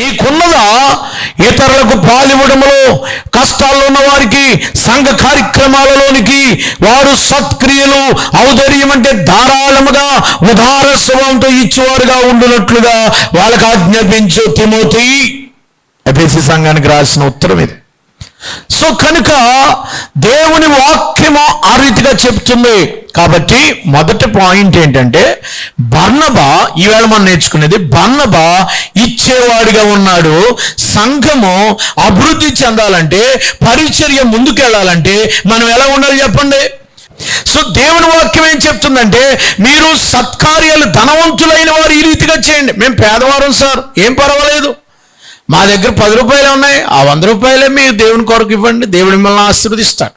నీకున్నదా ఇతరులకు పాలివ్వడములో, కష్టాల్లో ఉన్న వారికి, సంఘ కార్యక్రమాలలోనికి వారు సత్క్రియలు, ఔదార్యం అంటే ధారాళముగా ఉదార స్వభావంతో ఇచ్చేవారుగా ఉండునట్లుగా వాళ్ళకి ఆజ్ఞాపించు తిమోతి. ఎఫెసీ సంఘానికి రాసిన ఉత్తరం ఇది. సో కనుక దేవుని వాక్యము ఆ రీతిగా చెప్తుంది. కాబట్టి మొదటి పాయింట్ ఏంటంటే, బర్నబా, ఈవేళ మనం నేర్చుకునేది, బర్నబా ఇచ్చేవాడిగా ఉన్నాడు. సంఘము అభివృద్ధి చెందాలంటే, పరిచర్య ముందుకెళ్ళాలంటే మనం ఎలా ఉండాలి చెప్పండి. సో దేవుని వాక్యం ఏం చెప్తుందంటే, మీరు సత్కార్యాలు, ధనవంతులైన వారు ఈ రీతిగా చేయండి. మేము పేదవారం సార్, ఏం పర్వాలేదు, మా దగ్గర 10 రూపాయలు ఉన్నాయి, ఆ 100 రూపాయలే మీరు దేవుని కొరకు ఇవ్వండి, దేవుడు మిమ్మల్ని ఆశీర్వదిస్తాడు.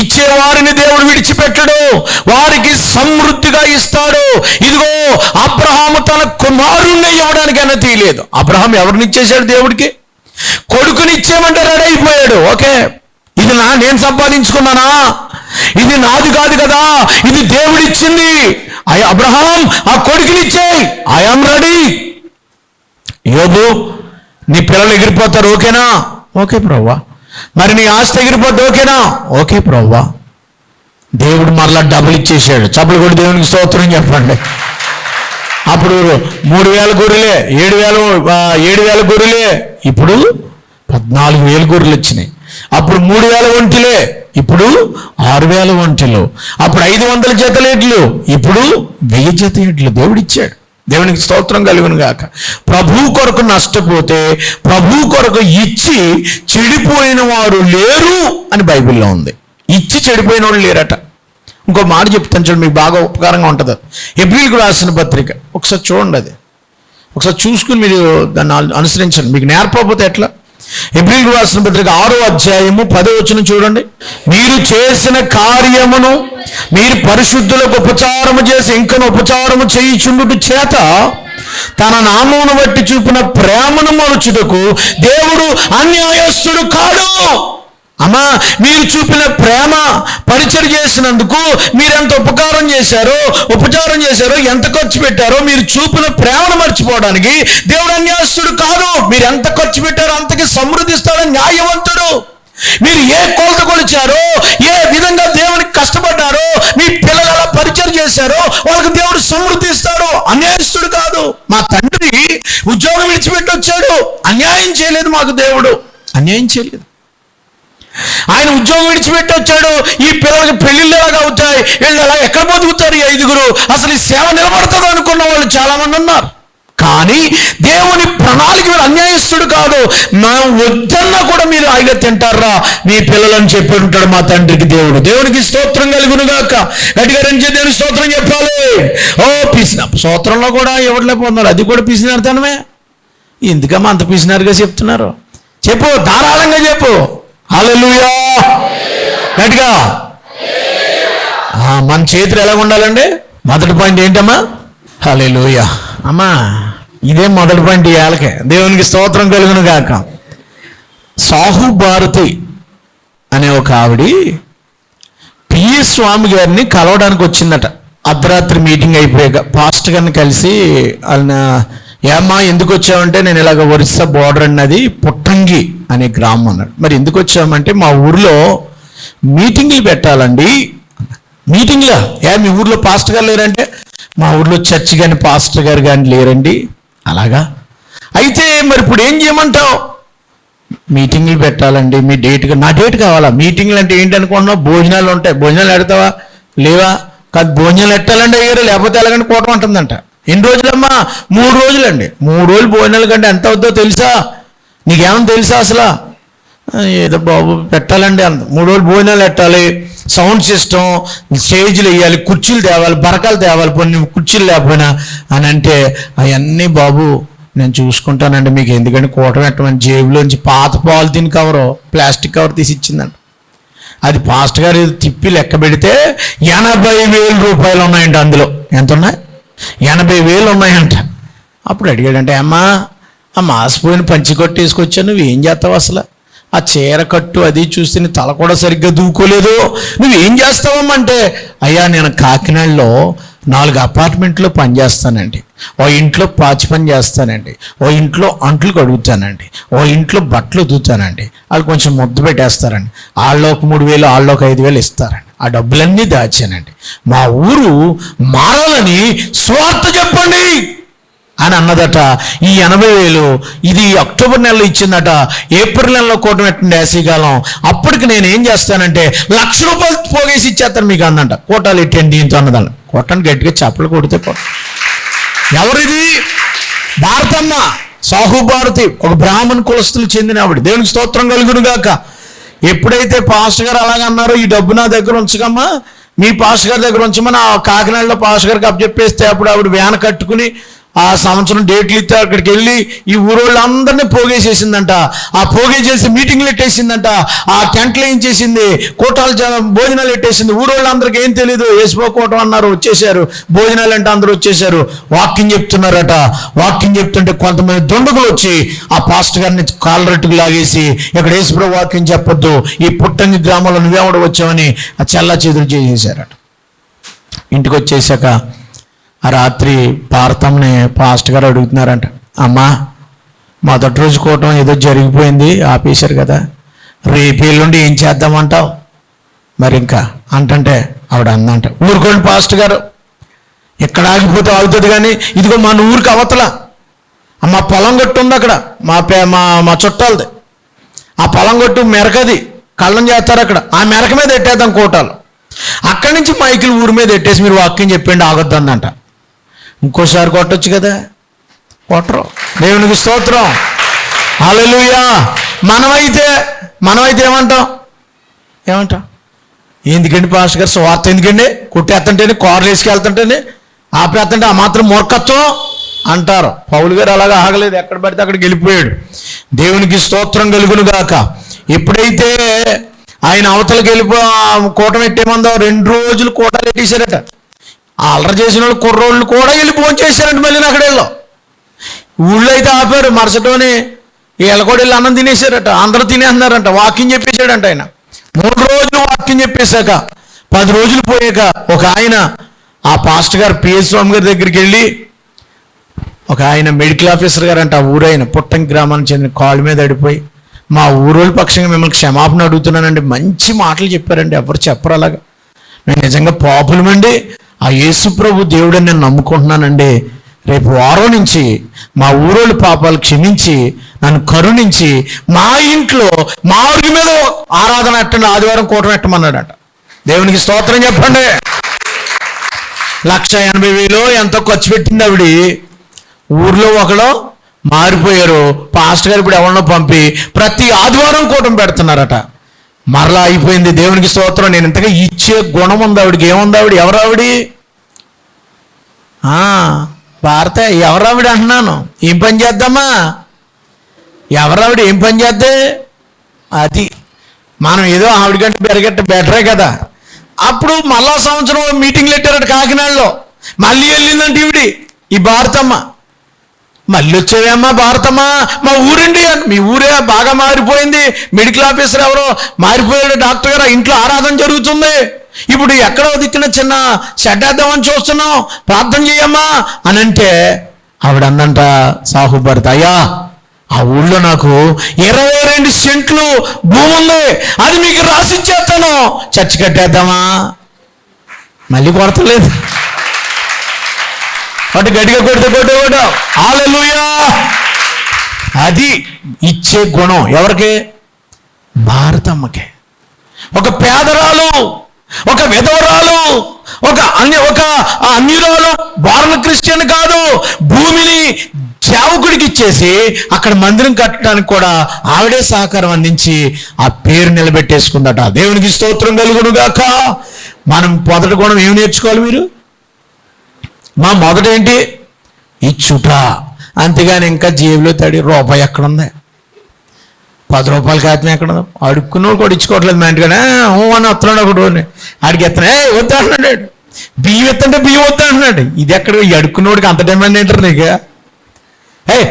ఇచ్చేవారిని దేవుడు విడిచిపెట్టడు, వారికి సమృద్ధిగా ఇస్తాడు. ఇదిగో అబ్రహాము తన కుమారుణ్ణి ఇవ్వడానికైనా తీయలేదు. అబ్రహాం ఎవరిని ఇచ్చేశాడు దేవుడికి? కొడుకుని ఇచ్చేయమంటే రెడీ అయిపోయాడు. ఓకే, ఇది నేను సంపాదించుకున్నానా, ఇది నాది కాదు కదా, ఇది దేవుడిచ్చింది. అబ్రహాం ఆ కొడుకుని ఇచ్చేయి, ఐఆమ్ రెడీ. యోబు, నీ పిల్లలు ఎగిరిపోతారు, ఓకేనా? ఓకే ప్రభువా. మరి నీ ఆస్తి ఎగిరిపోతే ఓకేనా? ఓకే ప్రభువా. దేవుడు మరలా డబ్బులు ఇచ్చేసాడు. చప్పలు కూడా దేవునికి స్తోత్రం చెప్పండి. అప్పుడు 3,000 గొర్రెలే, 7,000 గొర్రెలే, ఇప్పుడు 14,000 గొర్రెలు వచ్చినాయి. అప్పుడు 3,000 ఒంటిలే, ఇప్పుడు 6,000 ఒంటిలు. అప్పుడు 500 జతల ఎడ్లు, ఇప్పుడు 1000 జత ఎడ్లు దేవుడిచ్చాడు. దేవునికి స్తోత్రం కలుగును గాక. ప్రభు కొరకు నష్టపోతే ప్రభు కొరకు ఇచ్చి చెడిపోయిన వారు లేరు అని బైబిల్లో ఉంది. ఇచ్చి చెడిపోయిన వాళ్ళు లేరట. ఇంకో మాట చెప్తాను చూడండి, మీకు బాగా ఉపకారంగా ఉంటుంది. హెబ్రీయులకు రాసిన పత్రిక ఒకసారి చూడండి, అది ఒకసారి చూసుకుని మీరు దాన్ని అనుసరించండి. మీకు నేర్పకపోతే ఎట్లా? హెబ్రీయులకు రాసిన పత్రిక 6వ అధ్యాయము 10వ వచనం చూడండి. మీరు చేసిన కార్యమును మీరు పరిశుద్ధులకు ఉపచారము చేసి ఇంకను ఉపచారము చేయుచుండుట చేత తన నామమును బట్టి చూపిన ప్రేమను మరుచుటకు దేవుడు అన్యాయస్తుడు కాడు. అమ్మా, మీరు చూపిన ప్రేమ, పరిచయం చేసినందుకు మీరు ఎంత ఉపకారం చేశారో, ఉపచారం చేశారో, ఎంత ఖర్చు పెట్టారో, మీరు చూపిన ప్రేమను మర్చిపోవడానికి దేవుడు అన్యాయస్తుడు కాదు. మీరు ఎంత ఖర్చు పెట్టారో అంతకి సమృద్ధిస్తాడు, న్యాయవంతుడు. మీరు ఏ కొలత కొలిచారో, ఏ విధంగా దేవునికి కష్టపడ్డారో, మీ పిల్లలు ఎలా పరిచయం చేశారో వాళ్ళకి దేవుడు సమృద్ధి ఇస్తాడు, అన్యాయస్తుడు కాదు. మా తండ్రి ఉద్యోగం విడిచిపెట్టి వచ్చాడు, అన్యాయం చేయలేదు మాకు దేవుడు, అన్యాయం చేయలేదు. ఆయన ఉద్యోగం విడిచిపెట్టి వచ్చాడు, ఈ పిల్లలకి పెళ్లిళ్ళు ఎలాగ అవుతాయి, వీళ్ళు ఎలా ఎక్కడ బతుకుతారు ఈ 5గురు, అసలు ఈ సేవ నిలబడుతుంది అనుకున్న వాళ్ళు చాలా మంది ఉన్నారు. కానీ దేవుని ప్రణాళిక మీరు అన్యాయస్తుడు కాదు. మనం వద్దన్నా కూడా మీరు హాయిగా తింటారా మీ పిల్లలని చెప్పి ఉంటాడు మా తండ్రికి దేవుడు. దేవునికి స్తోత్రం కలుగును గాక. గట్టిగా రండి, దేవుని స్తోత్రం చెప్పాలి. ఓ పిసిన స్తోత్రంలో కూడా ఇవ్వట్లేకపోతున్నారు, అది కూడా పిసినారుతనమే. ఎందుకమ్మా అంత పిసినారుగా చెప్తున్నారు? చెప్పు, ధారాళంగా చెప్పు. హల్లెలూయా, గట్టిగా. మన చేతులు ఎలా ఉండాలండి? మొదటి పాయింట్ ఏంటమ్మా? హల్లెలూయా. అమ్మా, ఇదే మొదటి పాయింట్ ఇవాళకే. దేవునికి స్తోత్రం కలుగును గాక. సాహు భారతి అనే ఒక ఆవిడ పిఎస్ స్వామి గారిని కలవడానికి వచ్చిందట. అర్ధరాత్రి మీటింగ్ అయిపోయాక పాస్టర్ గారిని కలిసి ఆయన, ఏమ్మా ఎందుకు వచ్చామంటే, నేను ఇలాగ ఒరిస్సా బోర్డర్ అన్నది పుట్టంగి అనే గ్రామం అన్నాడు. మరి ఎందుకు వచ్చామంటే, మా ఊర్లో మీటింగ్లు పెట్టాలండి. మీటింగ్లా? మీ ఊర్లో పాస్టర్ గారు లేరంటే, మా ఊర్లో చర్చి కానీ పాస్టర్ గారు కానీ లేరండి. అలాగా? అయితే మరి ఇప్పుడు ఏం చేయమంటావు? మీటింగ్లు పెట్టాలండి, మీ డేట్గా. నా డేట్ కావాలా? మీటింగ్లు అంటే ఏంటి అనుకుంటున్నావు? భోజనాలు ఉంటాయి, భోజనాలు ఎడతావా? లేవా? కాదు, భోజనాలు ఎట్టాలండి అయ్యారు, లేకపోతే ఎలాగంటే కూటం ఉంటుందంట. ఎన్ని రోజులమ్మా? 3 రోజులండి. 3 రోజులు భోజనాల కంటే ఎంత అవుద్దో తెలుసా? నీకేమన్నా తెలుసా అసలు? ఏదో బాబు పెట్టాలండి అంత. 3 రోజులు భోజనాలు పెట్టాలి, సౌండ్ సిస్టమ్, స్టేజ్లు వేయాలి, కుర్చీలు తేవాలి, బరకాలు తేవాలి, కొన్ని కుర్చీలు లేకపోయినా అని అంటే, అవన్నీ బాబు నేను చూసుకుంటానండి మీకు, ఎందుకంటే కూట పెట్టమని జేబులోంచి పాత పాలిథిన్ కవరు, ప్లాస్టిక్ కవర్ తీసి ఇచ్చిందంట. అది పాస్టర్ గారు తిప్పి లెక్క పెడితే 80,000 రూపాయలు ఉన్నాయంట. అందులో ఎంత ఉన్నాయి? 80,000 ఉన్నాయంట. అప్పుడు అడిగాడంటే, అమ్మా ఆ మాసిపోయిన పంచి కొట్టు వేసుకొచ్చా, నువ్వేం చేస్తావు అసలు? ఆ చీర కట్టు అది చూస్తే నీ తల కూడా సరిగ్గా దూకోలేదు, నువ్వేం చేస్తావమ్మంటే, అయ్యా నేను కాకినాడలో 4 అపార్ట్మెంట్లో పనిచేస్తానండి, ఓ ఇంట్లో పాచి పని చేస్తానండి, ఓ ఇంట్లో అంట్లు కడుగుతానండి, ఓ ఇంట్లో బట్టలు ఉతుకుతానండి. వాళ్ళు కొంచెం ముద్దు పెట్టేస్తారండి, వాళ్ళు ఒక 3,000 వాళ్ళు ఒక 5,000 ఇస్తారండి. ఆ డబ్బులన్నీ దాచానండి. మా ఊరు మారాలని సువార్త చెప్పండి అని అన్నదట. ఈ 80,000 ఇది అక్టోబర్ నెలలో ఇచ్చిందట. ఏప్రిల్ నెలలో కూటమి పెట్టండి వేసవికాలం. అప్పటికి నేను ఏం చేస్తానంటే 1,00,000 రూపాయలు పోగేసి ఇచ్చేస్తాను మీకు అందంట. కోటాలు ఎట్టండి దీంతో అన్నదాన్ని. కొట్టండి గట్టిగా చప్పలు కొడితే ఎవరిది? భారతమ్మ, సాహు భారతి, ఒక బ్రాహ్మణ కులస్తులు చెందిన ఆవిడ. దేవునికి స్తోత్రం కలుగును గాక. ఎప్పుడైతే పాస్టర్ గారు అలాగన్నారో, ఈ డబ్బు నా దగ్గర ఉంచకమ్మా, మీ పాస్టర్ గారి దగ్గర ఉంచమని ఆ కాకినాడలో పాస్టర్ గారికి అప్పచెప్పేస్తే అప్పుడు ఆవిడ వ్యాన్ కట్టుకుని ఆ సంవత్సరం డేట్లు ఇస్తే అక్కడికి వెళ్ళి ఈ ఊరోళ్ళందరినీ పోగేసేసిందంట. ఆ పోగేసేసి మీటింగ్లు పెట్టేసిందంట. ఆ టెంట్లు ఏం చేసింది, కోటాలు భోజనాలు పెట్టేసింది. ఊరోళ్ళందరికీ ఏం తెలీదు, వేసిపోకోవటం అన్నారు, వచ్చేసారు. భోజనాలు అంటే అందరూ వచ్చేసారు. వాకింగ్ చెప్తున్నారట. వాకింగ్ చెప్తుంటే కొంతమంది దుండగులు వచ్చి ఆ పాస్టర్ గారిని కాలరెట్టుకు లాగేసి, ఇక్కడ యేసుప్రభు వాక్యం చెప్పొద్దు, ఈ పుట్టంగి గ్రామంలో నువ్వేమడ వచ్చావని ఆ చల్లా చేతులు చేసేసారట. ఇంటికి వచ్చేసాక ఆ రాత్రి భారతంని పాస్టర్ గారు అడుగుతున్నారంట, అమ్మా మొదటి రోజు కూటం ఏదో జరిగిపోయింది, ఆపేశారు కదా, రేపు ఎల్లుండి ఏం చేద్దామంటావు మరి ఇంకా అంటే ఆవిడ అందంట, ఊరుకోండి పాస్టర్ గారు, ఎక్కడ ఆగిపోతే ఆగుతుంది కానీ ఇదిగో మన ఊరికి అవతల మా పొలం గట్టు ఉంది, అక్కడ మా చుట్టాలది. ఆ పొలం గట్టు మెరకది, కళ్ళం చేస్తారు అక్కడ. ఆ మెరక మీద ఎట్టేద్దాం కూటాలు. అక్కడి నుంచి మైకిల్ ఊరి మీద ఎట్టేసి మీరు వాక్యం చెప్పండి ఆగొద్దందంట. ఇంకోసారి కొట్టొచ్చు కదా, కొట్టరు. దేవునికి స్తోత్రం, హల్లెలూయా. మనమైతే ఏమంటాం ఎందుకండి పాస్టర్ గారు సువార్త ఎందుకండి, కొట్టేస్తుంటేనే, కార్లు వేసుకెళ్తుంటేనే, ఆపేస్తుంటే ఆ మాత్రం మూర్ఖత్వం అంటారు. పౌలు గారు అలాగా ఆగలేదు, ఎక్కడ పడితే అక్కడికి వెళ్ళిపోయాడు. దేవునికి స్తోత్రం కలుగును గాక. ఎప్పుడైతే ఆయన అవతలకి కూటమి పెట్టేమందో 2 రోజులు కూటాలు పెట్టేశారట. ఆ అల్లరి చేసిన వాళ్ళు కుర్రోళ్ళు కూడా వెళ్ళి ఫోన్ చేశారంట. మళ్ళీ అక్కడెళ్ళో ఊళ్ళో అయితే ఆపారు. మరుసటోని వీళ్ళ కూడా వెళ్ళి అన్నం తినేశారట. అందరూ తినేస్తున్నారంట. వాకింగ్ చెప్పేశాడంట ఆయన. 3 రోజులు వాకింగ్ చెప్పేశాక 10 రోజులు పోయాక ఒక ఆయన, ఆ పాస్టర్ గారు పిఎస్ స్వామి గారి దగ్గరికి వెళ్ళి, ఒక ఆయన మెడికల్ ఆఫీసర్ గారు అంట, ఆ ఊరైన పుట్టంగి గ్రామానికి చెందిన, కాళ్ళ మీద అడిపోయి, మా ఊరోళ్ళ పక్షంగా మిమ్మల్ని క్షమాపణ అడుగుతున్నానండి. మంచి మాటలు చెప్పారండి, ఎవరు చెప్పరు అలాగా. మేము నిజంగా పాపులమండి, ఆ యేసు ప్రభు దేవుడని నేను నమ్ముకుంటున్నానండి. రేపు వారం నుంచి మా ఊరోళ్ళు పాపాలు క్షమించి నన్ను కరుణించి మా ఇంట్లో మా ఊరి మీద ఆరాధన ఎట్టండి, ఆదివారం కూటమి పెట్టమన్నాడట. దేవునికి స్తోత్రం చెప్పండి. 1,80,000 ఎంతో ఖర్చు పెట్టింది ఆవిడ. ఊర్లో ఒకడు మారిపోయారు. పాస్టర్ గారు ఇప్పుడు ఎవరినో పంపి ప్రతి ఆదివారం కూటమి పెడుతున్నారట. మరలా అయిపోయింది. దేవునికి స్తోత్రం. నేను ఇంతగా ఇచ్చే గుణం ఉంది ఆవిడికి. ఏముంది ఆవిడ? ఎవరావిడి? భారత ఎవరావిడ అంటున్నాను. ఏం పని చేద్దామా? ఎవరావిడ ఏం పని చేద్దే? అది మనం ఏదో ఆవిడకంటే బెటరే కదా. అప్పుడు మళ్ళా సంవత్సరం మీటింగ్లు పెట్టారట కాకినాడలో. మళ్ళీ వెళ్ళిందంటే ఈవిడి, ఈ భారతమ్మ. మళ్ళీ వచ్చేవేమ్మా భారతమ్మా, మా ఊరండి. మీ ఊరే బాగా మారిపోయింది, మెడికల్ ఆఫీసర్ ఎవరో మారిపోయాడు, డాక్టర్ గారు, ఇంట్లో ఆరాధన జరుగుతుంది, ఇప్పుడు ఎక్కడో దిక్కున చిన్న షెడ్ వేద్దామని చూస్తున్నాం, ప్రార్థన చేయమ్మా అని అంటే ఆవిడ అందంట, సాహు భర్త, అయ్యా ఆ ఊళ్ళో నాకు 22 సెంట్లు భూమి ఉంది, అది మీకు రాసిచ్చేస్తాను, చర్చి కట్టేద్దామా? మళ్ళీ కొడతలేదు. అటు గట్టిగా కొడితే హల్లెలూయా. అది ఇచ్చే గుణం ఎవరికి? భారతమ్మకే. ఒక పేదరాలు, ఒక విధవరాలు, ఒక అన్యురాలు, బార్ల క్రిస్టియన్ కాదు, భూమిని సేవకుడికి ఇచ్చేసి అక్కడ మందిరం కట్టడానికి కూడా ఆవిడే సహకారం అందించి ఆ పేరు నిలబెట్టేసుకుందట. దేవునికి స్తోత్రం కలుగును గాక. మనం మొదటి గుణం ఏమి నేర్చుకోవాలి? మీరు మా మొదటేంటి? ఇచ్చుట. అంతేగాని ఇంకా జేబులో తడి రూపాయి ఎక్కడుంది, 10 రూపాయల కాగితం ఎక్కడ? అడుక్కున్నోడు కూడా ఇచ్చుకోవట్లేదు. మా ఇంటికానే అని వస్తున్నాడు ఒకడు, ఆడికి ఎత్తనా వద్దా అంటున్నాడు, బియ్యం ఎత్తంటే బియ్యం వద్దా అంటున్నాడు. ఇది ఎక్కడ? ఈ అడుక్కున్నోడికి అంత డిమాండ్ ఏంటారు నీకు?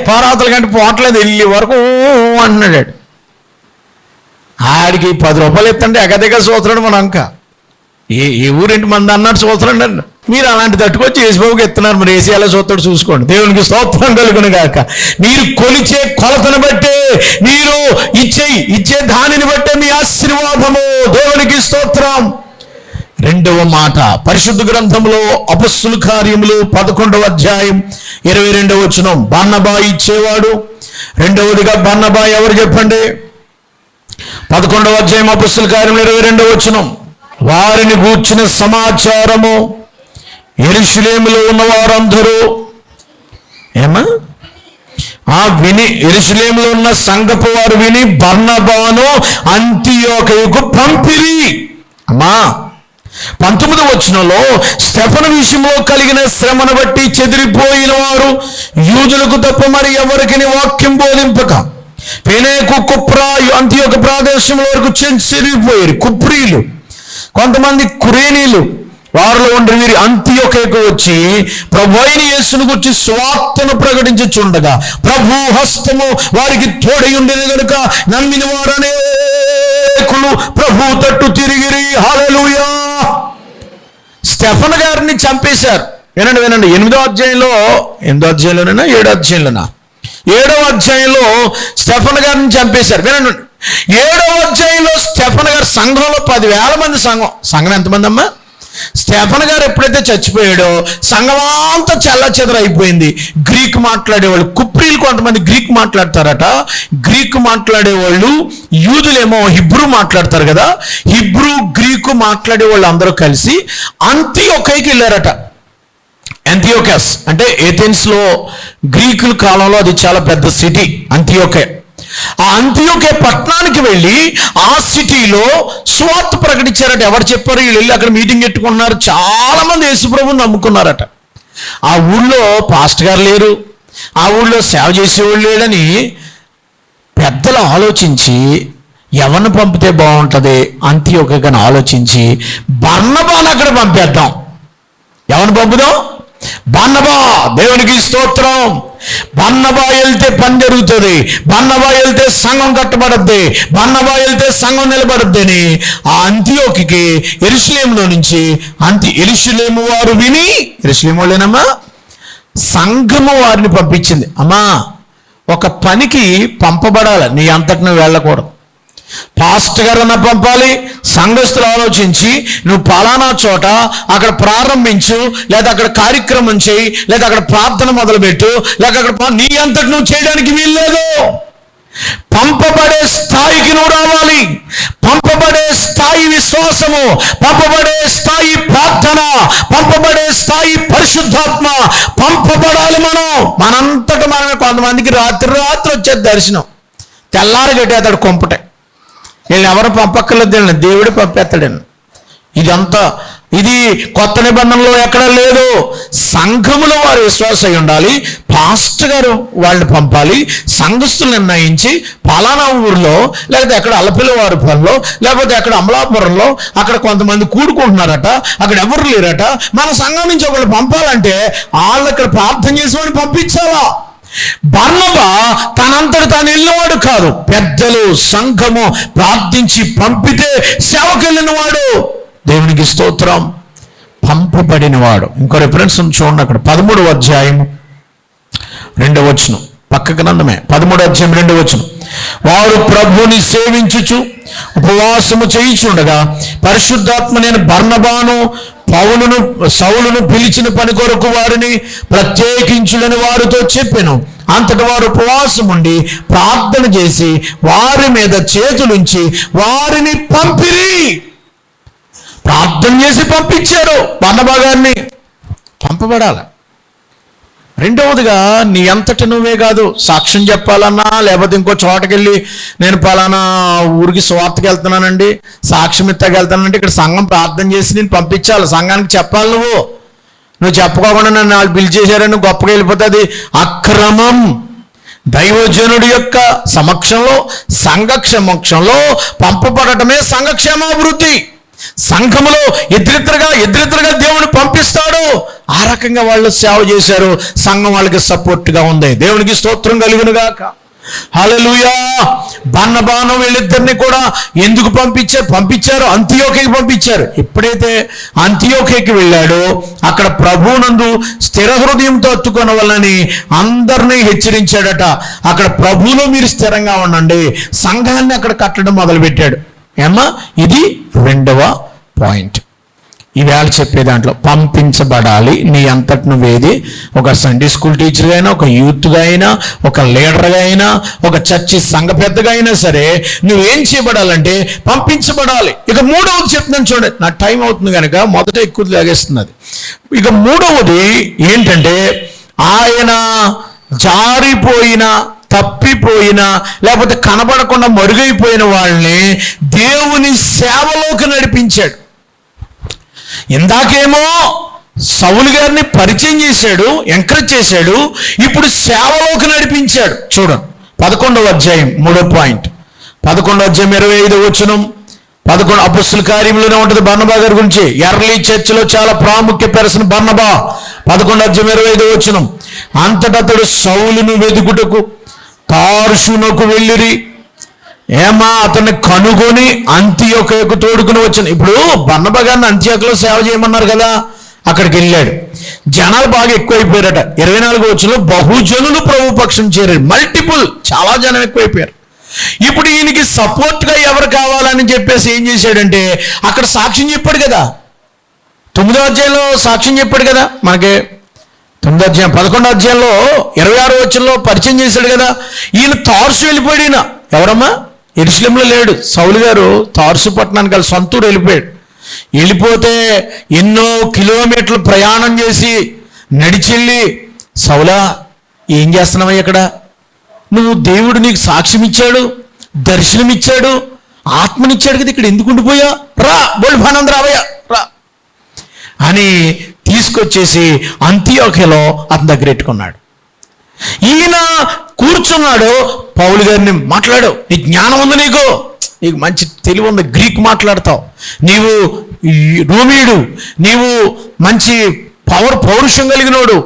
పోరాతల కంటే పోవట్లేదు, వెళ్ళి వరకు అంటున్నాడు. ఆడికి 10 రూపాయలు ఎత్తంటే ఎగదెగ చూస్తున్నాడు మన అంక. ఏ ఊరేంటి మంది అన్నాడు చూస్తున్నాడు. మీరు అలాంటి తట్టుకొచ్చి యేసుబాబుకి ఎత్తున్నారు, మరి ఏసీ ఎలా చూస్తాడు చూసుకోండి. దేవునికి స్తోత్రం కలుగును గాక. మీరు కొలిచే కొలతను బట్టే, మీరు ఇచ్చే దానిని బట్టే మీ ఆశీర్వాదము. దేవునికి స్తోత్రం. రెండవ మాట పరిశుద్ధ గ్రంథంలో అపొస్తలుల కార్యములు 11వ అధ్యాయం 22వ వచనం. బర్నబా ఇచ్చేవాడు. రెండవదిగా బర్నబా ఎవరు చెప్పండి? 11వ అధ్యాయం అపొస్తలుల కార్యములు 22వ వచనం. వారిని గూర్చిన సమాచారము యెరూషలేములో ఉన్న వారందరూ విని, యెరూషలేములో ఉన్న సంఘపు వారు విని బర్నబాను అంతియోకయకు పంపిరి. 19వ వచనంలో స్టెఫను విషయంలో కలిగిన శ్రమను బట్టి చెదిరిపోయిన వారు యూదులకు తప్ప మరి ఎవరికి వాక్యం బోధింపక ఫేనేకు కుప్రా అంతియోక ప్రదేశంలో వరకు చెదిరిపోయారు. కుప్రీలు, కొంతమంది కురేనీలు, వారిలో ఉండి వీరి అంతియోకకు వచ్చి ప్రభువైన యేసును గురించి సువార్తను ప్రకటించుచుండగా ప్రభు హస్తము వారికి తోడై ఉండేది కనుక నమ్మిన వారు అనేకులు ప్రభు తట్టు తిరిగిరి. హల్లెలూయా. స్టెఫను గారిని చంపేశారు. వినండి. 8వ అధ్యాయంలోనైనా 7వ అధ్యాయంలోనా? 7వ అధ్యాయంలో స్టెఫను గారిని చంపేశారు. వినండి. 7వ అధ్యాయంలో స్టెఫను గారు సంఘంలో 10,000 మంది సంఘం ఎంతమంది అమ్మా? స్టెఫను గారు ఎప్పుడైతే చచ్చిపోయాడో సంఘం అంతా చెల్లాచెదరు అయిపోయింది. గ్రీక్ మాట్లాడేవాళ్ళు, కుప్రీలు కొంతమంది గ్రీక్ మాట్లాడతారట. గ్రీకు మాట్లాడేవాళ్ళు, యూదులేమో హిబ్రూ మాట్లాడతారు కదా. హిబ్రూ గ్రీకు మాట్లాడేవాళ్ళు అందరూ కలిసి అంతియోకయకి వెళ్ళారట. అంతియోకస్ అంటే ఏథెన్స్లో గ్రీకుల కాలంలో అది చాలా పెద్ద సిటీ అంతియోకే. ఆ అంతియోకే పట్టణానికి వెళ్ళి ఆ సిటీలో సువార్త ప్రకటించారట. ఎవరు చెప్పారు? వీళ్ళు వెళ్ళి అక్కడ మీటింగ్ పెట్టుకున్నారు. చాలా మంది యేసుప్రభుని నమ్ముకున్నారట. ఆ ఊళ్ళో పాస్టర్ గారు లేరు, ఆ ఊళ్ళో సేవ చేసేవాళ్ళు లేడని పెద్దలు ఆలోచించి ఎవరిని పంపితే బాగుంటుంది అంతియోకని ఆలోచించి బర్నబాను అక్కడ పంపేద్దాం. ఎవరిని పంపుదాం? బర్నబా. దేవునికి స్తోత్రం. బర్నబా వెళ్తే పని జరుగుతుంది, బర్నబా వెళ్తే సంఘం కట్టబడద్ది, బర్నబా వెళ్తే సంఘం నిలబడద్ది అని ఆ అంతియోకికి యెరూషలేములో నుంచి యెరూషలేము వారు విని, యెరూషలేము వాళ్ళేనమ్మా సంఘము వారిని పంపించింది. అమ్మా, ఒక పనికి పంపబడాలి, నీ అంతటి నువ్వు వెళ్ళకూడదు. పాస్టర్ గారన్నా పంపాలి. సంఘస్థులు ఆలోచించి నువ్వు పలానా చోట అక్కడ ప్రారంభించు, లేదా అక్కడ కార్యక్రమం చేయి, లేదా అక్కడ ప్రార్థన మొదలుపెట్టు, లేక అక్కడ నీ అంతటి నువ్వు చేయడానికి వీల్లేదు. పంపబడే స్థాయికి నువ్వు రావాలి. పంపబడే స్థాయి విశ్వాసము, పంపబడే స్థాయి ప్రార్థన, పంపబడే స్థాయి పరిశుద్ధాత్మ, పంపబడాలి. మనంతట మనమే. కొంతమందికి రాత్రి వచ్చేది దర్శనం, తెల్లారి కట్టేస్తాడు కొంపటే. వీళ్ళని ఎవరు పంపక్కర్లేదు, దేవుడే పంపేస్తాడండి. ఇది కొత్త నిబంధనలో ఎక్కడ లేదు. సంఘములో వారు విశ్వాసం అయి ఉండాలి. పాస్టర్ గారు వాళ్ళని పంపాలి. సంఘస్థులు నిర్ణయించి పలానా ఊరిలో, లేకపోతే ఎక్కడ అలపిల్లవారి పనిలో, లేకపోతే ఎక్కడ అమలాపురంలో అక్కడ కొంతమంది కూడుకుంటున్నారట, అక్కడ ఎవరు లేరట, మన సంఘం నుంచి ఒకళ్ళు పంపాలంటే వాళ్ళు అక్కడ ప్రార్థన చేసి వాడిని పంపించాలా. బర్నబా తనంతటి తాను వెళ్ళినవాడు కాదు, పెద్దలు సంఘము ప్రార్థించి పంపితే సేవకు వెళ్ళినవాడు. దేవునికి స్తోత్రం. పంపబడినవాడు. ఇంకో రిఫరెన్స్ చూడండి అక్కడ 13వ అధ్యాయం 2వ వచనం, పక్క గ్రంథమే 13వ అధ్యాయం 2వ వచనం. వారు ప్రభువుని సేవించుచు ఉపవాసము చేయుచుండగా పరిశుద్ధాత్మ నేను బర్నబాను సౌలును పిలిచిన పని కొరకు వారిని ప్రత్యేకించుడని వారితో చెప్పెను. అంతటి వారు ఉపవాసం ఉండి ప్రార్థన చేసి వారి మీద చేతులుంచి వారిని పంపిరి. ప్రార్థన చేసి పంపించారు బర్నబా గారిని. పంపబడాలి. రెండవదిగా నీ అంతటి నువ్వే కాదు, సాక్ష్యం చెప్పాలన్నా, లేకపోతే ఇంకో చోటకెళ్ళి నేను పలానా ఊరికి స్వార్థకి వెళ్తున్నానండి, సాక్ష్యం ఇత్తకి వెళ్తానంటే ఇక్కడ సంఘం ప్రార్థన చేసి నేను పంపించాలి. సంఘానికి చెప్పాలి. నువ్వు చెప్పుకోకుండా నన్ను వాళ్ళు పిలిచేశారని గొప్పగా వెళ్ళిపోతే అది అక్రమం. దైవజనుడి యొక్క సమక్షంలో, సంఘ సమక్షంలో పంపబడటమే సంఘక్షేమాభివృద్ధి. సంఘములో ఎదురెదురుగా దేవుడు పంపిస్తాడు. ఆ రకంగా వాళ్ళు సేవ చేశారు. సంఘం వాళ్ళకి సపోర్ట్గా ఉంది. దేవునికి స్తోత్రం కలుగును గాక. హల్లెలూయా. బర్నబాను వీళ్ళిద్దరిని కూడా ఎందుకు పంపించారు? అంతియోకికి పంపించారు. ఎప్పుడైతే అంతియోకికి వెళ్ళాడో అక్కడ ప్రభువునందు స్థిర హృదయంతో అత్తుకొన వల్లని అందరినీ హెచ్చరించాడట. అక్కడ ప్రభువులో మీరు స్థిరంగా ఉండండి, సంఘాన్ని అక్కడ కట్టడం మొదలుపెట్టాడు. ఏమ్మా, ఇది 2వ పాయింట్. ఈవేళ చెప్పే దాంట్లో పంపించబడాలి. నీ అంతటి నువ్వేది, ఒక సండే స్కూల్ టీచర్గా అయినా, ఒక యూత్గా అయినా, ఒక లీడర్గా అయినా, ఒక చర్చి సంఘ పెద్దగా అయినా సరే నువ్వేం చేయబడాలంటే పంపించబడాలి. ఇక 3వది చెప్తున్నాను చూడండి, నా టైం అవుతుంది కనుక మొదట ఎక్కువ లాగేస్తున్నది. ఇక 3వది ఏంటంటే, ఆయన జారిపోయిన, తప్పిపోయిన, లేకపోతే కనబడకుండా మరుగైపోయిన వాళ్ళని దేవుని సేవలోకి నడిపించాడు. ఇందాకేమో సౌలు గారిని పరిచయం చేశాడు, ఎంకరేజ్ చేశాడు, ఇప్పుడు సేవలోకి నడిపించాడు. చూడండి 11వ అధ్యాయం 3వ పాయింట్, 11వ అధ్యాయం 25వ వచనం. 11 అపొస్తలుల కార్యములోనే ఉంటుంది బర్నబా గారి గురించి. ఎర్లీ చర్చిలో చాలా ప్రాముఖ్య పెరసిన బర్నబా. 11వ అధ్యాయం 25వ వచనం. అంతటా అతడు సౌలును వెదుకుటకు తార్షునకు వెళ్ళిరి. ఏమా, అతన్ని కనుగొని అంతియోకకు తోడుకుని వచ్చాను. ఇప్పుడు బర్నబా గారిని అంతియోకలో సేవ చేయమన్నారు కదా, అక్కడికి వెళ్ళాడు. జనాలు బాగా ఎక్కువైపోయారట. 24వ వచనంలో బహుజనులు ప్రభు పక్షం చేరారు. మల్టిపుల్, చాలా జనం ఎక్కువైపోయారు. ఇప్పుడు ఈయనకి సపోర్ట్గా ఎవరు కావాలని చెప్పేసి ఏం చేశాడంటే, అక్కడ సాక్ష్యం చెప్పాడు కదా, 9వ అధ్యాయంలో సాక్ష్యం చెప్పాడు కదా మనకి. 9వ అధ్యాయం 11వ అధ్యాయంలో 26వ వచనంలో పరిచయం చేశాడు కదా. ఈయన తార్సు వెళ్ళిపోయాడు. ఈయన ఎవరమ్మా? యెరూషలేములో లేడు. సౌలు గారు తార్సు పట్టణానికి వాళ్ళ సొంతూరు వెళ్ళిపోయాడు. వెళ్ళిపోతే ఎన్నో కిలోమీటర్లు ప్రయాణం చేసి నడిచెళ్ళి, సౌలా ఏం చేస్తున్నావా ఇక్కడ? నువ్వు దేవుడు నీకు సాక్ష్యం ఇచ్చాడు, దర్శనం ఇచ్చాడు, ఆత్మనిచ్చాడు కదా, ఇక్కడ ఎందుకు ఉండిపోయా? రా, బోల్భానంద రావయ్యా రా అని తీసుకొచ్చేసి అంతియోకియలో అతని దగ్గర పెట్టుకున్నాడు. ఈయన కూర్చున్నాడు. పౌలు గారిని మాట్లాడు, నీ జ్ఞానం ఉంది, నీకు మంచి తెలివి ఉంది, గ్రీక్ మాట్లాడతావు, నీవు రోమీయుడు, నీవు మంచి పౌరుషం కలిగినోడు,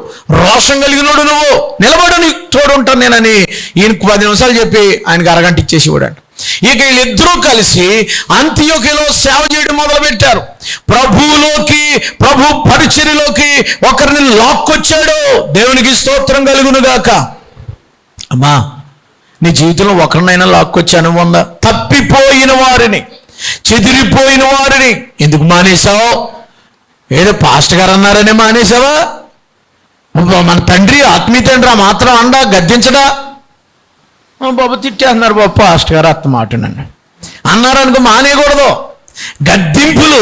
రోషం కలిగినోడు, నువ్వు నిలబడు, నీకు తోడు ఉంటాను నేనని ఈయనకు 10 నిమిషాలు చెప్పి ఆయనకు అరగంట ఇచ్చేసి ఇవ్వడాడు. ఇక వీళ్ళిద్దరూ కలిసి అంతియోకియలో సేవ చేయడం మొదలుపెట్టారు. ప్రభువులోకి, ప్రభు పరిచర్యలోకి ఒకరిని లాక్కొచ్చాడు. దేవునికి స్తోత్రం కలుగును గాక. అమ్మా, నీ జీవితంలో ఒకరినైనా లాక్కొచ్చాను ఉందా? తప్పిపోయిన వారిని, చెదిరిపోయిన వారిని ఎందుకు మానేశావు? ఏదో పాస్టర్ గారు అన్నారనే మానేశావా? మన తండ్రి, ఆత్మీయ తండ్రి ఆ మాత్రం అండా గద్దించడా? బాబు తిట్టేస్తున్నారు, బాబు పాస్టర్ గారు అత్త మాట అన్నారు అనుకో, మానేయకూడదు. గద్దింపులు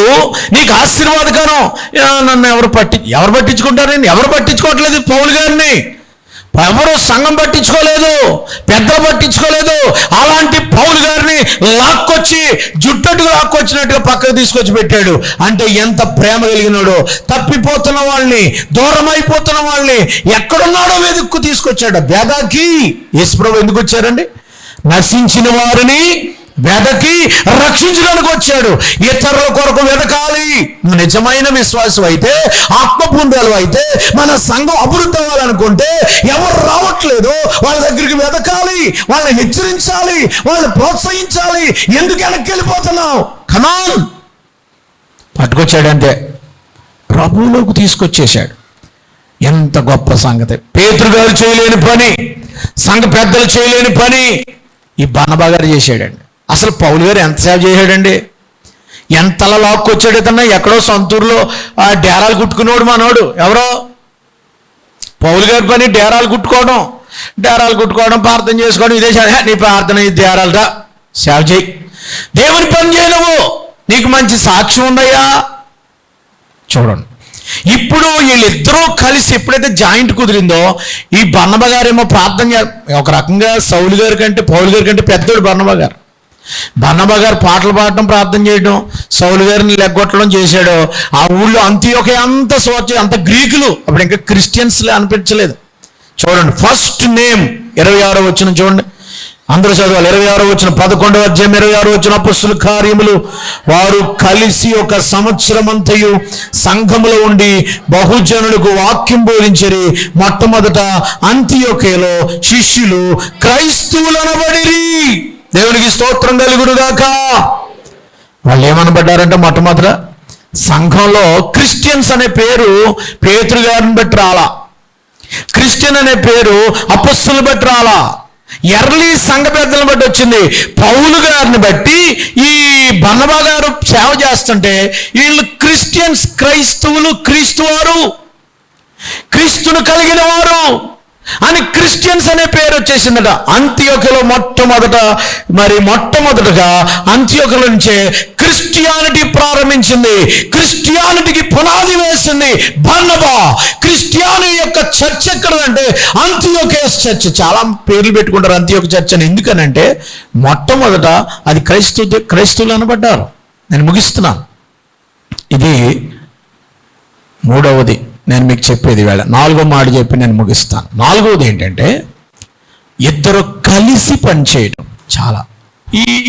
నీకు ఆశీర్వాదకరం. నన్ను ఎవరు పట్టించుకుంటారు? నేను ఎవరు పట్టించుకోవట్లేదు. పౌలు గారిని ఎవరు సంఘం పట్టించుకోలేదు, పెద్దలు పట్టించుకోలేదు. అలాంటి పౌలు గారిని లాక్కొచ్చి జుట్టట్టుకు లాక్కొచ్చినట్టుగా పక్కకు తీసుకొచ్చి పెట్టాడు. అంటే ఎంత ప్రేమ కలిగినాడో. తప్పిపోతున్న వాళ్ళని, దూరం అయిపోతున్న వాళ్ళని ఎక్కడున్నాడో వెతుక్కు తీసుకొచ్చాడు. వేదాకి యేసుప్రభు ఎందుకు వచ్చారండి? నశించిన వారిని వెదకి రక్షించడానికి వచ్చాడు. ఇతరుల కొరకు వెదకాలి. నిజమైన విశ్వాసం అయితే, ఆత్మపుండాలు అయితే, మన సంఘం అభివృద్ధి అవ్వాలనుకుంటే ఎవరు రావట్లేదు వాళ్ళ దగ్గరికి వెదకాలి, వాళ్ళని హెచ్చరించాలి, వాళ్ళని ప్రోత్సహించాలి. ఎందుకు వెనక్కి వెళ్ళిపోతున్నావు? కమాన్, పట్టుకొచ్చాడంతే, ప్రభువులోకి తీసుకొచ్చేశాడు. ఎంత గొప్ప సంగతి! పేతురు గారు చేయలేని పని, సంఘ పెద్దలు చేయలేని పని ఈ బర్నబా గారు చేశాడండి. అసలు పౌలు గారు ఎంత సేవ చేశాడండి? ఎంతలా లాక్కొచ్చాడు ఇతన్నా. ఎక్కడో సొంతూరులో ఆ డేరాలు కుట్టుకునేవాడు మనోడు. ఎవరో పౌలు గారి పని డేరాలు కుట్టుకోవడం, ప్రార్థన చేసుకోవడం. ఇదే నీ ప్రార్థన, ఈ డేరాలు రా, సేవ చేయి, దేవుని పని చేయలేవు, నీకు మంచి సాక్ష్యం ఉందయ్యా. చూడండి, ఇప్పుడు వీళ్ళిద్దరూ కలిసి ఎప్పుడైతే జాయింట్ కుదిరిందో, ఈ బర్నబా గారేమో ప్రార్థన ఒక రకంగా సౌలు గారి కంటే, పౌలు గారి కంటే పెద్దోడు బర్నబా గారు. బర్నబా గారు పాటలు పాడటం, ప్రార్థన చేయడం, సౌలు గారిని లెగ్గొట్టడం చేశాడు. ఆ ఊళ్ళో అంతియోకియ అంత గ్రీకులు, అప్పుడు ఇంకా క్రిస్టియన్స్ అనిపించలేదు. చూడండి, ఫస్ట్ నేమ్ 26వ వచనం చూడండి. అందరూ చదవాలి. 26వ వచనం, 11వ అధ్యాయం 26వ వచనం, అపొస్తలుల కార్యములు. వారు కలిసి ఒక సంవత్సరం అంతయు సంఘములో ఉండి బహుజనులకు వాక్యం బోధించిరి. మొట్టమొదట అంతియోకేలో శిష్యులు క్రైస్తవులనబడిరి. దేవునికి స్తోత్రం కలుగునుగాక. వాళ్ళు ఏమనబడ్డారంటే, మొట్టమొదట సంఘంలో క్రిస్టియన్స్ అనే పేరు పేతురు గారిని బట్టి రాలా, క్రిస్టియన్ అనే పేరు అపొస్తలుని బట్టి రాలా, ఎర్లీ సంఘ పెద్దలను బట్టి వచ్చింది. పౌలు గారిని బట్టి ఈ బర్నబా గారు సేవ చేస్తుంటే వీళ్ళు క్రిస్టియన్స్, క్రైస్తవులు, క్రీస్తువారు, క్రీస్తును కలిగిన వారు అని క్రిస్టియన్స్ అనే పేరు వచ్చేసిందట. అంతియోకులో మొట్టమొదటగా అంతియోకుల నుంచే క్రిస్టియానిటీ ప్రారంభించింది. క్రిస్టియానిటీకి పునాది వేసింది బర్నబా. క్రిస్టియాని యొక్క చర్చ్ ఎక్కడంటే అంతియోకేస్ చర్చ్. చాలా పేర్లు పెట్టుకుంటారు అంతియోక చర్చ్ అని. ఎందుకనంటే మొట్టమొదట అది క్రైస్తవులు అనబడ్డారు. నేను ముగిస్తున్నాను. ఇది మూడవది నేను మీకు చెప్పేది. వేళ 4వ మాట చెప్పి నేను ముగిస్తాను. 4వది ఏంటంటే ఇద్దరు కలిసి పనిచేయడం. చాలా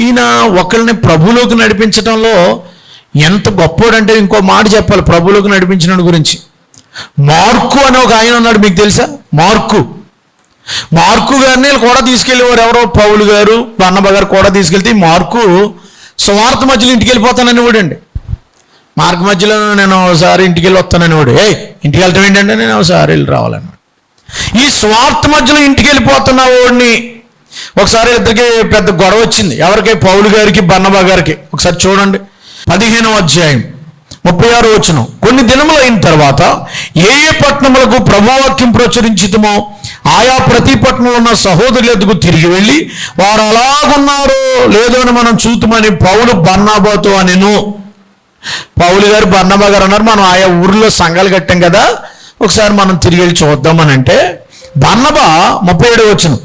ఈయన ఒకరిని ప్రభులోకి నడిపించడంలో ఎంత గొప్పోడంటే, ఇంకో మాట చెప్పాలి ప్రభులోకి నడిపించిన గురించి. మార్కు అని ఒక ఆయన ఉన్నాడు, మీకు తెలుసా? మార్కు గారిని కూడా తీసుకెళ్ళేవారు. ఎవరో పౌలు గారు, బర్నబా గారు కూడా తీసుకెళ్తే మార్కు సువార్త మధ్యలో ఇంటికి వెళ్ళిపోతానని వాడండి. మార్గ మధ్యలో నేను ఒకసారి ఇంటికి వెళ్ళి వస్తానని వాడు. ఇంటికి వెళ్తాం ఏంటంటే నేను ఒకసారి వెళ్ళి రావాలన్నాడు. ఈ స్వార్థ మధ్యలో ఇంటికి వెళ్ళిపోతున్న వాడిని ఒకసారి ఇద్దరికి పెద్ద గొడవ వచ్చింది. ఎవరికి? పౌలు గారికి, బర్నబా గారికి. ఒకసారి చూడండి 15వ అధ్యాయం 36వ వచనం. కొన్ని దినములు అయిన తర్వాత ఏ పట్టణములకు ప్రభువాక్యం ప్రచురించితమో ఆయా ప్రతి పట్టణంలో ఉన్న సహోదరుల ఎదుగు తిరిగి వెళ్ళి వారు అలాగున్నారో లేదో అని మనం చూతుమని పౌలు బర్నబాతో అనెను. పౌలు గారు, బర్నబా గారు అన్నారు, మనం ఆయా ఊర్లో సంఘాలు కట్టాం కదా, ఒకసారి మనం తిరిగి వెళ్ళి చూద్దామని అంటే బర్నబా 37వ వచనం,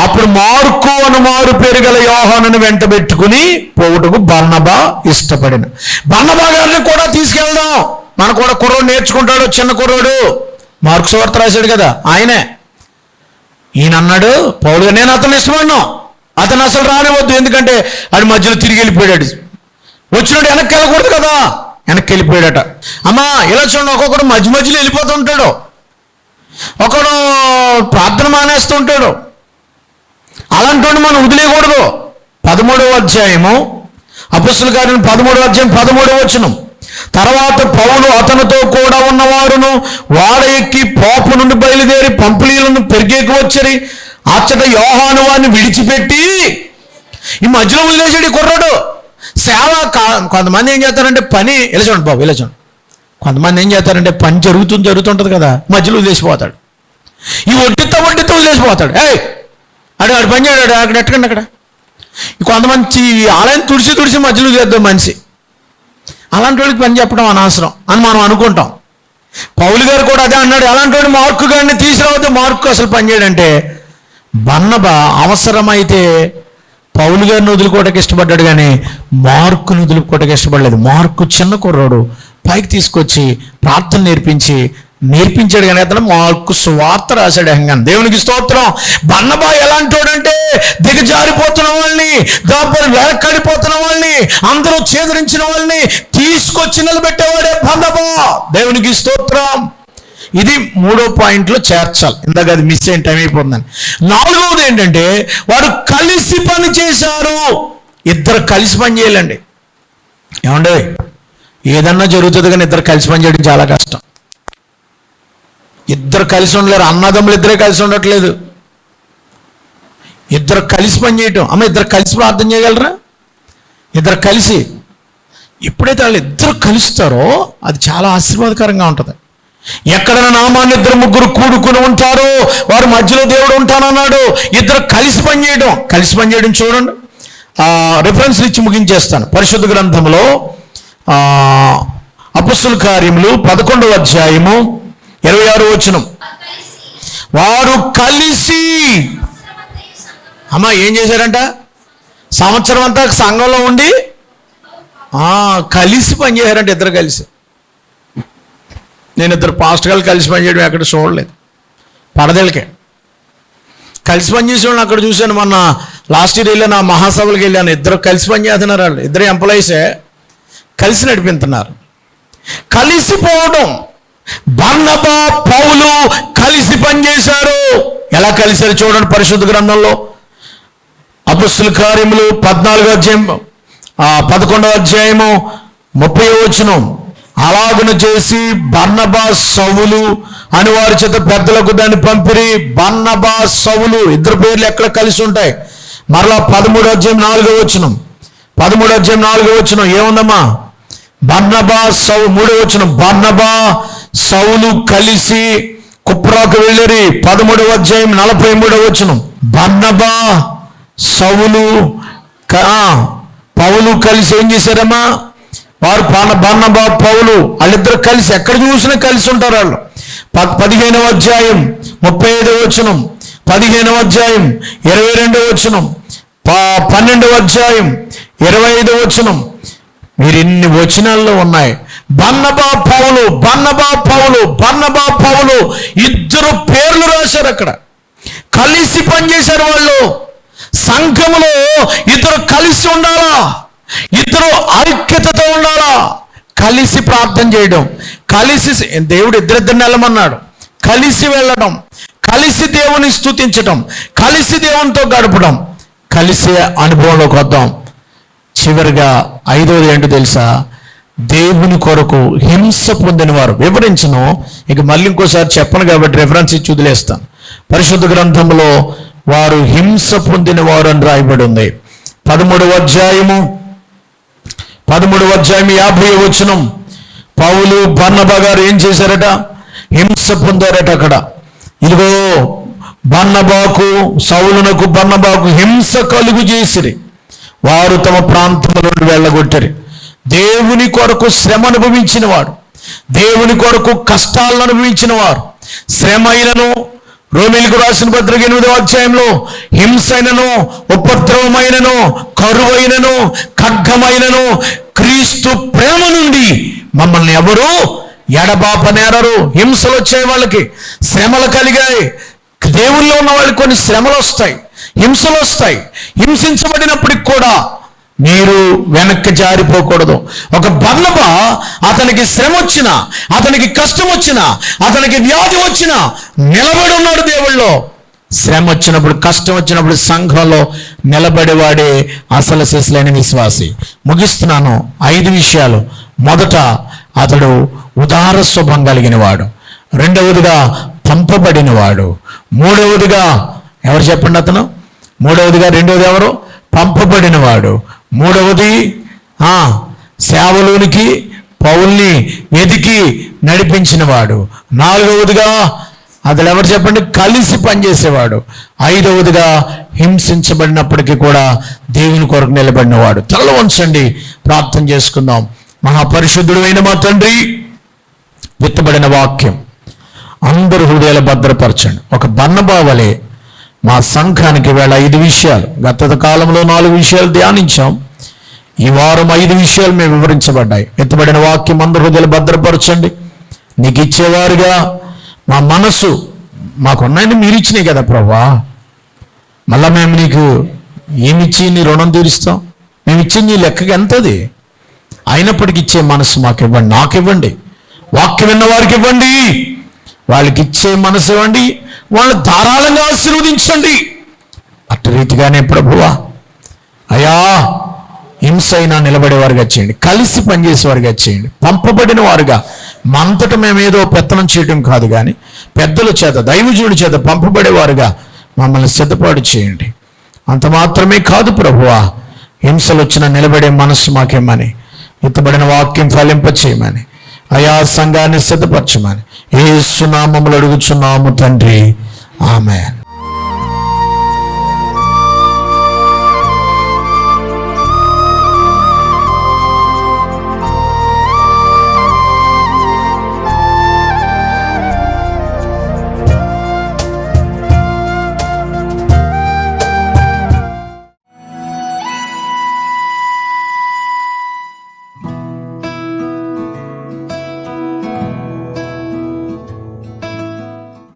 అప్పుడు మార్కు అను మారు పేరు గల యోహానుని వెంట పెట్టుకుని పోవుటకు బర్నబా ఇష్టపడిన. బర్నబా గారిని కూడా తీసుకెళ్దాం, మన కూడా కుర్రోడు నేర్చుకుంటాడు, చిన్న కుర్రోడు. మార్కు సువార్త రాశాడు కదా ఆయనే. ఈయన అన్నాడు పౌలు గారు, నేను అతను ఇష్టపడినా, అతను అసలు రానివద్దు, ఎందుకంటే అది మధ్యలో తిరిగి వెళ్ళిపోయాడు. వచ్చినోడు వెనక్కి వెళ్ళకూడదు కదా, వెనక్కి వెళ్ళిపోయాడట. అమ్మా ఇలా చూడండి, ఒక్కొక్కడు మధ్యలో వెళ్ళిపోతూ ఉంటాడు, ఒకడు ప్రార్థన మానేస్తూ ఉంటాడు. అలాంటి మనం వదిలేయకూడదు. 13వ అధ్యాయము అపొస్తలుల కార్యం 13వ అధ్యాయం 13వ వచనం. తర్వాత పౌలు అతనితో కూడా ఉన్నవారును వాడ ఎక్కి పోపు నుండి బయలుదేరి పంపిలీలను పెరిగేకి వచ్చి అచ్చట యోహాను వారిని విడిచిపెట్టి ఈ మధ్యలో వదిలేసాడు ఈ కుర్రాడు. సేవ కొంతమంది ఏం చేస్తారంటే పని, ఇలా చూడండి బాబు, ఇలా చూడండి, కొంతమంది ఏం చేస్తారంటే పని జరుగుతుంటుంది కదా, మధ్యలో వదిలేసిపోతాడు. ఈ వడ్డీతో వదిలేసిపోతాడు. ఆడు పని చేయడాడు అక్కడ ఎట్టకండి అక్కడ. కొంతమంది ఆలయం తుడిసి మధ్యలో చేద్దాం మనిషి. అలాంటి వాడికి పని చెప్పడం అనవసరం అని మనం అనుకుంటాం. పౌలు గారు కూడా అదే అన్నాడు. అలాంటి వాడు మార్కు గారిని తీసుకురావద్దు, మార్కు అసలు పని చేయడంటే. బర్నబా అవసరమైతే పౌలు గారిని వదులుకోవడానికి ఇష్టపడ్డాడు, కానీ మార్కును వదులుకోవడానికి ఇష్టపడలేదు. మార్కు చిన్న కుర్రాడు, పైకి తీసుకొచ్చి ప్రార్థన నేర్పించాడు, కానీ అతను మార్కు సువార్త రాశాడు ఏకంగా. దేవునికి స్తోత్రం. బర్నబా ఎలాంటి వాడంటే దిగజారిపోతున్న వాళ్ళని, వెనక్కడిపోతున్న వాళ్ళని, అందరూ చేదరించిన వాళ్ళని తీసుకొచ్చి నిలబెట్టేవాడే బర్నబా. దేవునికి స్తోత్రం. ఇది 3వ పాయింట్లో చేర్చాలి, ఇందాక అది మిస్ అయిన టైం అయిపోతుందని. 4వది ఏంటంటే వారు కలిసి పని చేశారు. ఇద్దరు కలిసి పని చేయాలండి. ఏమండే, ఏదన్నా జరుగుతుంది కానీ ఇద్దరు కలిసి పని చేయడం చాలా కష్టం. ఇద్దరు కలిసి ఉండలేరు. అన్నదమ్ములు ఇద్దరే కలిసి ఉండట్లేదు. ఇద్దరు కలిసి పని చేయటం. అమ్మ ఇద్దరు కలిసి ప్రార్థన చేయగలరా? ఇద్దరు కలిసి ఎప్పుడైతే వాళ్ళు ఇద్దరు కలుస్తారో అది చాలా ఆశీర్వాదకరంగా ఉంటుంది. ఎక్కడైనా నామాన్ని 2-3 కూడుకుని ఉంటారో వారి మధ్యలో దేవుడు ఉంటానన్నాడు. ఇద్దరు కలిసి పనిచేయడం చూడండి. రిఫరెన్స్లు ఇచ్చి ముగించేస్తాను. పరిశుద్ధ గ్రంథంలో అపొస్తలుల కార్యములు 11వ అధ్యాయము 26వ వచనం. వారు కలిసి అమ్మ ఏం చేశారంట? సంవత్సరం అంతా సంఘంలో ఉండి కలిసి పనిచేశారంట. ఇద్దరు కలిసి. నేను ఇద్దరు పాస్టర్లు కలిసి పనిచేయడం ఎక్కడ చూడలేదు. పడదలకే కలిసి పనిచేసే వాళ్ళని అక్కడ చూశాను. మొన్న లాస్ట్ ఇయర్ వెళ్ళాను, ఆ మహాసభలకు వెళ్ళాను. ఇద్దరు కలిసి పనిచేస్తున్నారు. వాళ్ళు ఇద్దరు ఎంప్లాయీసే కలిసి నడిపిస్తున్నారు. కలిసిపోవడం. బర్నబా పౌలు కలిసి పనిచేశారు. ఎలా కలిసారు చూడండి పరిశుద్ధ గ్రంథంలో. అపొస్తలుల కార్యములు 14వ అధ్యాయం 11వ అధ్యాయము 30వ వచనం. అలాగున చేసి బర్నబా సౌలు అని వారి చేత పెద్దలకు దాన్ని పంపిరి. బర్నబా సౌలు ఇద్దరు పేర్లు ఎక్కడ కలిసి ఉంటాయి? మరలా 13వ అధ్యాయం 4వ వచనం. 13వ అధ్యాయం 4వ వచనం ఏముందమ్మా? బర్నబా 3వ వచనం. బర్నబా సౌలు కలిసి కుప్రాకు వెళ్ళిరి. 13వ అధ్యాయం 43వ వచనం. బర్నబా సౌలు పౌలు కలిసి ఏం చేశారమ్మా? వారు బర్నబా పౌలు వాళ్ళిద్దరు కలిసి ఎక్కడ చూసినా కలిసి ఉంటారు వాళ్ళు. 15వ అధ్యాయం 35వ వచనం, 15వ అధ్యాయం 22వ వచనం, 12వ అధ్యాయం 25వ వచనం. మీరు ఇన్ని వచనాల్లో ఉన్నాయి. బర్నబా పౌలు, బర్నబా పౌలు, బర్నబా పౌలు ఇద్దరు పేర్లు రాశారు అక్కడ. కలిసి పనిచేశారు వాళ్ళు. సంఘములో ఇద్దరు కలిసి ఉండాలా, ఇద్దరు ఐక్యతతో ఉండాలా, కలిసి ప్రార్థన చేయడం, కలిసి దేవుడు ఇద్దరిద్దరిని వెళ్ళమన్నాడు, కలిసి వెళ్ళడం, కలిసి దేవుని స్తుతించడం, కలిసి దేవునితో గడపడం, కలిసే అనుభవంలోకి వద్దాం. చివరిగా 5వది ఏంటో తెలుసా? దేవుని కొరకు హింస పొందిన వారు. వివరించను, ఇక మళ్ళీ ఇంకోసారి చెప్పను కాబట్టి రెఫరెన్స్ ఇచ్చి వదిలేస్తాను. పరిశుద్ధ గ్రంథంలో వారు హింస పొందిన వారు అని రాయబడి ఉంది. 13వ అధ్యాయం 50వ వచనం. పౌలు బర్నబా గారు ఏం చేశారట? హింస పొందారట అక్కడ. ఇదిగో బర్నబాకు, సౌలునకు బర్నబాకు హింస కలుగు చేసిరి. వారు తమ ప్రాంతంలో వెళ్ళగొట్టారు. దేవుని కొరకు శ్రమ అనుభవించిన వాడు, దేవుని కొరకు కష్టాలను అనుభవించిన వారు, శ్రమ అయినను, రోమీయులకు రాసిన పత్రిక 8వ అధ్యాయంలో హింసైనను, ఉపద్రవమైనను, కరువైనను, ఖడ్గమైనను క్రీస్తు ప్రేమ నుండి మమ్మల్ని ఎవరు ఎడబాపనేరరు. హింసలు వచ్చాయి వాళ్ళకి, శ్రమలు కలిగాయి. దేవుల్లో ఉన్న వాళ్ళకి కొన్ని శ్రమలు వస్తాయి, హింసలు వస్తాయి. హింసించబడినప్పటికి కూడా మీరు వెనక్కి జారిపోకూడదు. ఒక బర్నబా అతనికి శ్రమ వచ్చినా, అతనికి కష్టం వచ్చినా, అతనికి వ్యాధి వచ్చినా నిలబడి ఉన్నాడు దేవుళ్ళో. శ్రమ వచ్చినప్పుడు, కష్టం వచ్చినప్పుడు సంఘంలో నిలబడేవాడే అసలు సిసలైన విశ్వాసి. ముగిస్తున్నాను. 5 విషయాలు. మొదట, అతడు ఉదార స్వభావం కలిగిన వాడు. రెండవదిగా పంపబడినవాడు. మూడవదిగా ఎవరు చెప్పండి? అతను మూడవదిగా, రెండవది ఎవరు? పంపబడినవాడు. మూడవది సేవలోనికి పౌల్ని వెతికి నడిపించినవాడు. నాలుగవదిగా అతడు ఎవరు చెప్పండి? కలిసి పనిచేసేవాడు. 5వదిగా హింసించబడినప్పటికీ కూడా దేవుని కొరకు నిలబడినవాడు. తలలో ఉంచండి, ప్రార్థన చేసుకుందాం. మహాపరిశుద్ధుడు అయిన మా తండ్రి, విత్తబడిన వాక్యం అందరూ హృదయాలు భద్రపరచండి. ఒక బర్నబా వలె మా సంఘానికి వేళ 5 విషయాలు, గత కాలంలో 4 విషయాలు ధ్యానించాం. ఈ వారం 5 విషయాలు మేము వివరించబడ్డాయి. ఎత్తబడిన వాక్యం అందరూ హృదయాలు భద్రపరచండి. నీకు ఇచ్చేవారుగా మా మనసు మాకున్నాయని మీరు ఇచ్చినాయి కదా ప్రభా. మళ్ళా మేము నీకు ఏమిచ్చి నీ రుణం తీరుస్తాం? మేము ఇచ్చింది నీ లెక్కకి ఎంతది? అయినప్పటికీ ఇచ్చే మనసు మాకు ఇవ్వండి, నాకు ఇవ్వండి, వాక్యం విన్న వారికి ఇవ్వండి, వాళ్ళకి ఇచ్చే మనసు ఇవ్వండి, వాళ్ళు ధారాళంగా ఆశీర్వదించండి. అటు రీతిగానే ప్రభువా అయ్యా హింసైనా నిలబడేవారుగా చేయండి, కలిసి పనిచేసేవారుగా చేయండి, పంపబడిన వారుగా. మంతట మేమేదో పెత్తనం చేయడం కాదు, కానీ పెద్దల చేత, దైవజనుడి చేత పంపబడేవారుగా మమ్మల్ని సిద్ధపాటు చేయండి. అంత మాత్రమే కాదు ప్రభువా, హింసలు వచ్చిన నిలబడే మనస్సు మాకేమని, ఎత్తబడిన వాక్యం ఫలింప చేయమని, అయా సంఘాన్ని సిద్ధపరచమని యేసు నామములో అడుగుచున్నాము తండ్రి. ఆమేన్.